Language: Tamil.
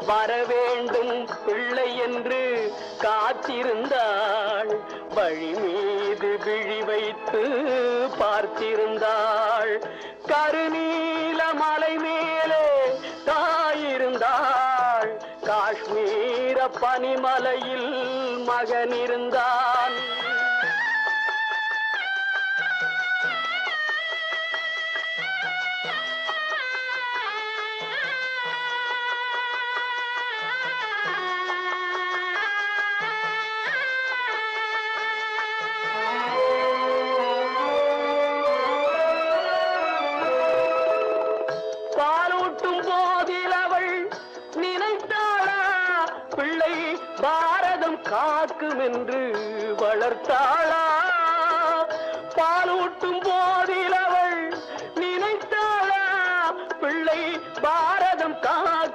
வரவேண்டும் பிள்ளை என்று காத்திருந்தாள். வழி மீது விழி வைத்து பார்த்திருந்தாள். கருநீல மலை மேலே தாயிருந்தாள். காஷ்மீர பனிமலையில் மகன் இருந்தான். பாலூட்டும் போதில் அவள் நினைத்தாளா, பிள்ளை பாரதம் காக்கும் என்று வளர்த்தாளா? பாலூட்டும் போதில் அவள் நினைத்தாளா, பிள்ளை பாரதம் காக்கும்